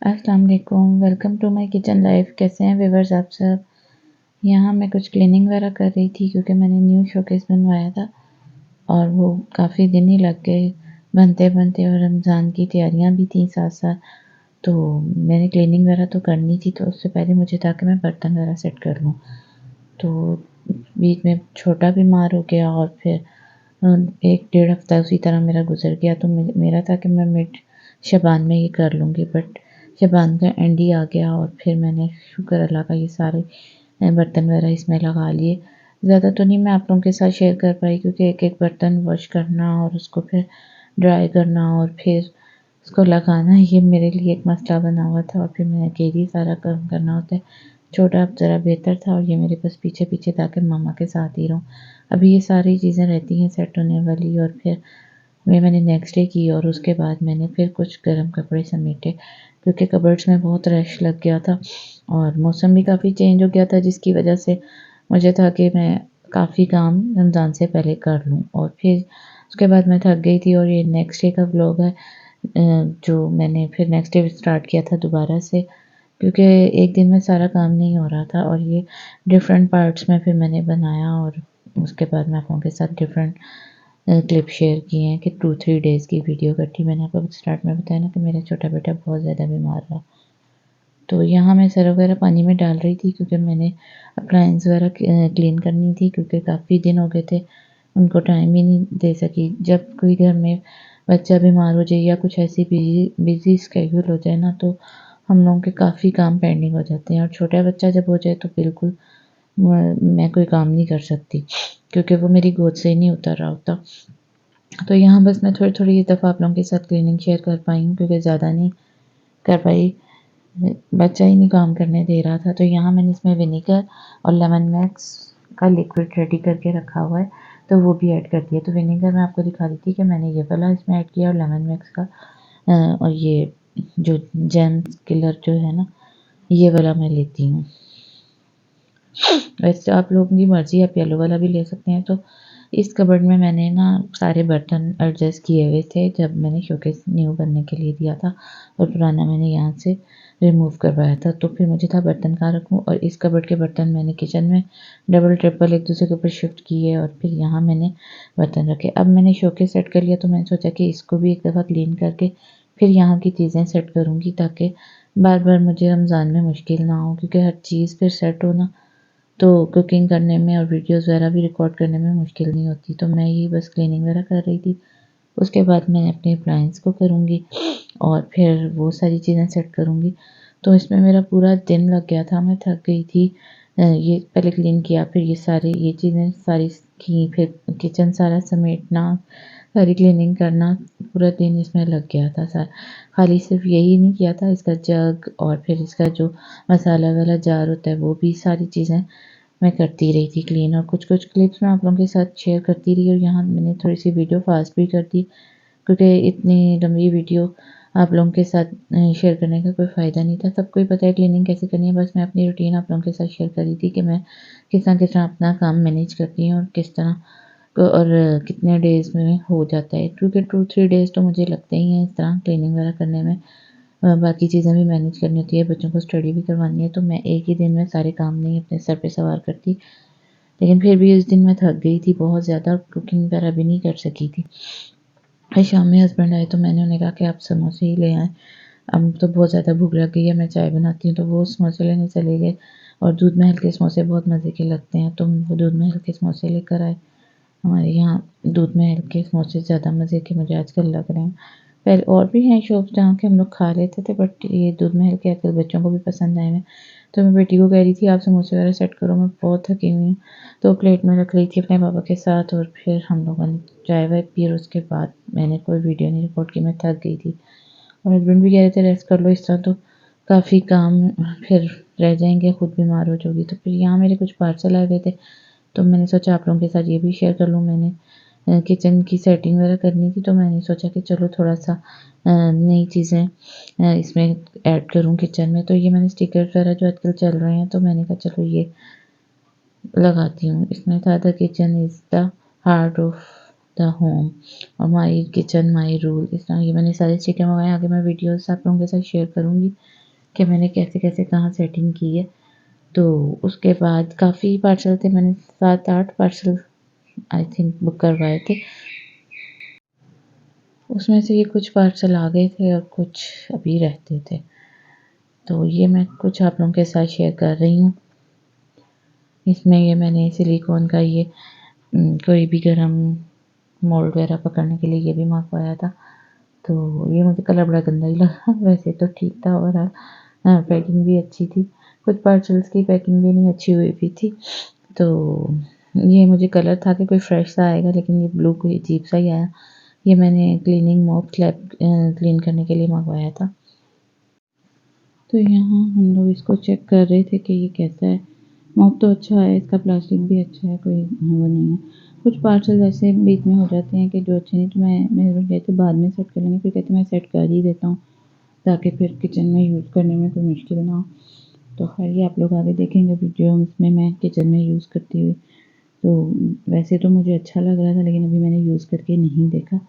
अस्सलाम वालेकुम, welcome to my kitchen life. कैसे हैं व्यूवर्स आप सब। यहाँ मैं कुछ क्लीनिंग वगैरह कर रही थी क्योंकि मैंने न्यू शोकेस बनवाया था और वो काफ़ी दिन ही लग गए बनते बनते, और रमज़ान की तैयारियाँ भी थी साथ साथ। तो मैंने क्लीनिंग वगैरह तो करनी थी, तो उससे पहले मुझे था कि मैं बर्तन वगैरह सेट कर लूँ। तो बीच में छोटा बीमार हो गया और फिर 1 डेढ़ हफ्ता उसी तरह मेरा गुजर गया। तो मेरा था कि मैं मिड शबान में ये कर लूँगी, बट शबान का एंड ही आ गया और फिर मैंने शुक्र अल्लाह का ये सारे बर्तन वगैरह इसमें लगा लिए। ज़्यादा तो नहीं मैं आप लोगों के साथ शेयर कर पाई क्योंकि एक एक बर्तन वॉश करना और उसको फिर ड्राई करना और फिर उसको लगाना, ये मेरे लिए एक मसला बना हुआ था और फिर मैं अकेली सारा काम करना होता है। छोटा अब ज़रा बेहतर था और ये मेरे बस पीछे पीछे था कि मम्मा के साथ ही रहूँ। अभी ये सारी चीज़ें रहती हैं सेट होने वाली, और फिर मैंने नेक्स्ट डे की और उसके बाद मैंने फिर कुछ गर्म कपड़े समेटे क्योंकि कबर्ड्स में बहुत रश लग गया था और मौसम भी काफ़ी चेंज हो गया था, जिसकी वजह से मुझे था कि मैं काफ़ी काम रमज़ान से पहले कर लूँ। और फिर उसके बाद मैं थक गई थी और ये नेक्स्ट डे का व्लॉग है जो मैंने फिर नेक्स्ट डे स्टार्ट किया था दोबारा से, क्योंकि एक दिन में सारा काम नहीं हो रहा था और ये डिफरेंट पार्ट्स में फिर मैंने बनाया। और उसके बाद मैं आप लोगों के साथ डिफरेंट क्लिप शेयर किए हैं कि 2-3 डेज़ की वीडियो करती। मैंने आपको स्टार्ट में बताया ना कि मेरा छोटा बेटा बहुत ज़्यादा बीमार रहा। तो यहाँ मैं सर्फ वगैरह पानी में डाल रही थी क्योंकि मैंने अप्लायंस वगैरह क्लीन करनी थी क्योंकि काफ़ी दिन हो गए थे, उनको टाइम ही नहीं दे सकी। जब कोई घर में बच्चा बीमार हो जाए या कुछ ऐसी बिज़ी स्केड्यूल हो जाए ना, तो हम लोगों के काफ़ी काम पेंडिंग हो जाते हैं और छोटा बच्चा जब हो जाए तो बिल्कुल मैं कोई काम नहीं कर सकती क्योंकि वो मेरी गोद से ही नहीं उतर रहा होता। तो यहाँ बस मैं थोड़ी-थोड़ी इस दफ़ा आप लोगों के साथ क्लीनिंग शेयर कर पाई हूँ क्योंकि ज़्यादा नहीं कर पाई, बच्चा ही नहीं काम करने दे रहा था। तो यहाँ मैंने इसमें विनेगर और लेमन मैक्स का लिक्विड रेडी करके रखा हुआ है, तो वो भी ऐड कर दिया। तो विनेगर मैं आपको दिखा रही थी कि मैंने ये वाला इसमें ऐड किया और लेमन मैक्स का और ये जो जेर्म्स किलर जो है ना, ये वाला मैं लेती हूँ। वैसे आप लोगों की मर्ज़ी, आप येलो वाला भी ले सकते हैं। तो इस कबर्ड में मैंने ना सारे बर्तन एडजस्ट किए हुए थे जब मैंने शोकेस न्यू बनने के लिए दिया था और पुराना मैंने यहाँ से रिमूव करवाया था। तो फिर मुझे था बर्तन कहाँ रखूँ, और इस कबर्ड के बर्तन मैंने किचन में डबल ट्रिपल एक दूसरे के ऊपर शिफ्ट किए और फिर यहाँ मैंने बर्तन रखे। अब मैंने शोकेस सेट कर लिया तो मैंने सोचा कि इसको भी एक दफ़ा क्लीन करके फिर यहाँ की चीज़ें सेट करूँगी ताकि बार बार मुझे रमज़ान में मुश्किल ना हो, क्योंकि हर चीज़ फिर सेट हो ना तो कुकिंग करने में और वीडियोस वगैरह भी रिकॉर्ड करने में मुश्किल नहीं होती। तो मैं ये बस क्लीनिंग वगैरह कर रही थी। उसके बाद मैं अपने अप्लायंस को करूँगी और फिर वो सारी चीज़ें सेट करूँगी। तो इसमें मेरा पूरा दिन लग गया था, मैं थक गई थी। ये पहले क्लीन किया, फिर ये चीज़ें सारी की, फिर किचन सारा समेटना, सारी क्लीनिंग करना, पूरा दिन इसमें लग गया था सारा। खाली सिर्फ यही नहीं किया था, इसका जग और फिर इसका जो मसाला वाला जार होता है वो भी सारी चीज़ें मैं करती रही थी क्लीन। और कुछ क्लिप्स मैं आप लोगों के साथ शेयर करती रही और यहाँ मैंने थोड़ी सी वीडियो फास्ट भी कर दी क्योंकि इतनी लंबी वीडियो आप लोगों के साथ शेयर करने का कोई फ़ायदा नहीं था। सबको ही पता है क्लीनिंग कैसे करनी है, बस मैं अपनी रूटीन आप लोगों के साथ शेयर कर रही थी कि मैं किस तरह अपना काम मैनेज करती हूँ और किस तरह और कितने डेज़ में हो जाता है, क्योंकि 2-3 डेज़ तो मुझे लगते ही हैं इस तरह क्लीनिंग वगैरह करने में। बाकी चीज़ें भी मैनेज करनी होती है, बच्चों को स्टडी भी करवानी है, तो मैं एक ही दिन में सारे काम नहीं अपने सर पे सवार करती। लेकिन फिर भी उस दिन मैं थक गई थी बहुत ज़्यादा, कुकिंग वगैरह भी नहीं कर सकी थी। फिर शाम में हस्बैंड आए तो मैंने उन्हें कहा कि आप समोसे ही ले आएँ। अब तो बहुत ज़्यादा भूख लग गई है, मैं चाय बनाती हूँ, तो वो समोसे लेने चले गए और दूध महल के समोसे बहुत मज़े के लगते हैं, तो वो दूध महल के समोसे लेकर आए। हमारे यहाँ दूध महल के समोसे ज़्यादा मज़े के मुझे आजकल लग रहे हैं। पहले और भी हैं शॉप्स जहाँ के हम लोग खा लेते थे, बट ये दूध महल के आजकल बच्चों को भी पसंद आए हैं। तो मैं बेटी को कह रही थी आप समोसे वगैरह सेट करो, मैं बहुत थकी हुई हूँ। तो प्लेट में रख रही थी अपने पापा के साथ और फिर हम लोगों ने चाय वाय पी और उसके बाद मैंने कोई वीडियो नहीं रिकॉर्ड की, मैं थक गई थी। और हस्बैंड भी कह रहे थे रेस्ट कर लो, इस तरह तो काफ़ी काम फिर रह जाएँगे, खुद बीमार हो जाओगी। तो फिर यहाँ मेरे कुछ पार्सल आए हुए थे, तो मैंने सोचा आप लोगों के साथ ये भी शेयर कर लूँ। मैंने किचन की सेटिंग वगैरह करनी थी, तो मैंने सोचा कि चलो थोड़ा-सा नई चीज़ें इसमें ऐड करूँ किचन में। तो ये मैंने स्टिकर वगैरह जो आजकल चल रहे हैं, तो मैंने कहा चलो ये लगाती हूँ। इसमें था the kitchen is the heart of the home और माई किचन माई रूल, इस तरह ये मैंने सारे स्टिकर मंगाए। आगे मैं वीडियोस आप लोगों के साथ शेयर करूँगी कि मैंने कैसे कैसे कहाँ सेटिंग की है। तो उसके बाद काफ़ी पार्सल थे, मैंने 7-8 पार्सल आई थिंक बुक करवाए थे। उसमें से ये कुछ पार्सल आ गए थे और कुछ अभी रहते थे, तो ये मैं कुछ आप लोगों के साथ शेयर कर रही हूँ। इसमें ये मैंने सिलिकॉन का ये कोई भी गरम मोल्ड वगैरह पकड़ने के लिए ये भी मंगवाया था। तो ये मुझे कलर बड़ा गंदा ही लगा, वैसे तो ठीक था ओवरऑल। पैकिंग भी अच्छी थी, कुछ पार्सल्स की पैकिंग भी नहीं अच्छी हुई भी थी। तो ये मुझे कलर था कि कोई फ्रेश सा आएगा, लेकिन ये ब्लू कोई अजीब सा ही आया। ये मैंने क्लीनिंग मॉप स्लैब क्लीन करने के लिए मंगवाया था। तो यहाँ हम लोग इसको चेक कर रहे थे कि ये कैसा है। मॉप तो अच्छा है, इसका प्लास्टिक भी अच्छा है, कोई वो नहीं है। कुछ पार्सल ऐसे बीच में हो जाते हैं कि जो अच्छे नहीं, तो मैं कहते बाद में सेट कर लेंगे, फिर कहते मैं सेट कर ही देता हूँ ताकि फिर किचन में यूज़ करने में कोई मुश्किल ना हो। तो खैर ये आप लोग आगे देखेंगे वीडियो इसमें मैं किचन में यूज़ करती हुई। तो वैसे तो मुझे अच्छा लग रहा था, लेकिन अभी मैंने यूज़ करके नहीं देखा।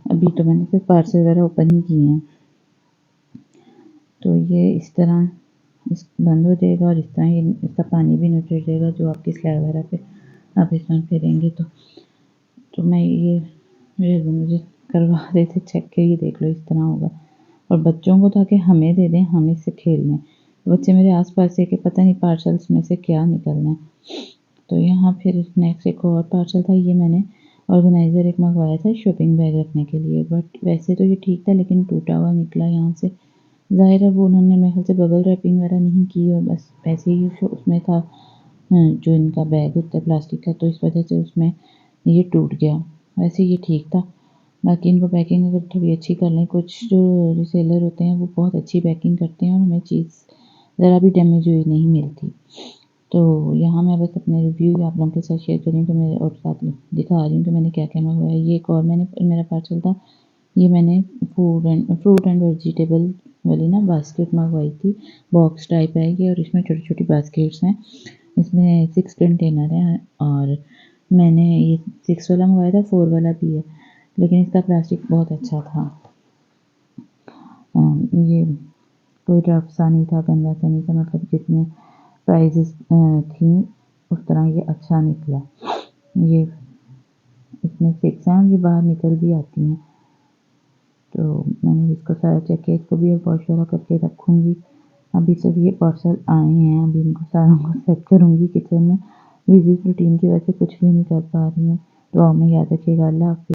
अभी तो मैंने सिर्फ पार्सल वगैरह ओपन ही किए हैं। तो ये इस तरह इस बंद हो जाएगा और इस तरह ये इसका पानी भी निचड़ जाएगा जो आपकी स्लैब वगैरह पे आप इस तरह फेरेंगे। तो मैं ये मेरे हस्बैंड मुझे करवा रहे थे चेक के, ये देख लो इस तरह होगा। और बच्चों को ताकि हमें दे दें, हम इससे खेल लें। बच्चे मेरे आसपास है कि पता नहीं पार्सल्स में से क्या निकलना है। तो यहाँ फिर नेक्स्ट एक और पार्सल था, ये मैंने ऑर्गेनाइज़र एक मंगवाया था शॉपिंग बैग रखने के लिए। बट वैसे तो ये ठीक था, लेकिन टूटा हुआ निकला यहाँ से। ज़ाहिर है वो उन्होंने मेरे ख्याल से बबल रैपिंग वगैरह नहीं की और बस वैसे ही उसमें था जो इनका बैग होता है प्लास्टिक का, तो इस वजह से उसमें ये टूट गया। वैसे ये ठीक था, बाकी इनको पैकिंग अगर थोड़ी अच्छी कर लें। कुछ जो रिसेलर होते हैं वो बहुत अच्छी पैकिंग करते हैं और हमें चीज़ ज़रा भी डैमेज हुई नहीं मिलती। तो यहाँ मैं बस अपने रिव्यू आप लोगों के साथ शेयर कर रही हूँ कि मेरे, और साथ में दिखा रही हूँ कि मैंने क्या क्या मंगवाया। ये एक और मेरा पार्सल था, ये मैंने फ्रूट एंड वेजिटेबल वाली ना बास्केट मंगवाई थी। बॉक्स टाइप है ये और इसमें छोटी छोटी बास्केट्स हैं। इसमें 6 कंटेनर हैं और मैंने ये 6 वाला मंगवाया था, 4 वाला भी है, लेकिन इसका प्लास्टिक बहुत अच्छा था। ये कोई रफ सा नहीं था, गंदा सा नहीं था, मतलब जितने प्राइजेस थी उस तरह ये अच्छा निकला। ये इसमें 6 हैं, ये बाहर निकल भी आती हैं। तो मैंने इसको सारा चेक किया, इसको भी वॉश वगैरह करके रखूँगी। अभी जब ये पार्सल आए हैं, अभी इनको सारों को सेट करूँगी किचन में। बिज़ी रूटीन की वजह से कुछ भी नहीं कर पा रही हूँ। दुआ में याद रखिएगा। अल्लाह हाफ़िज़।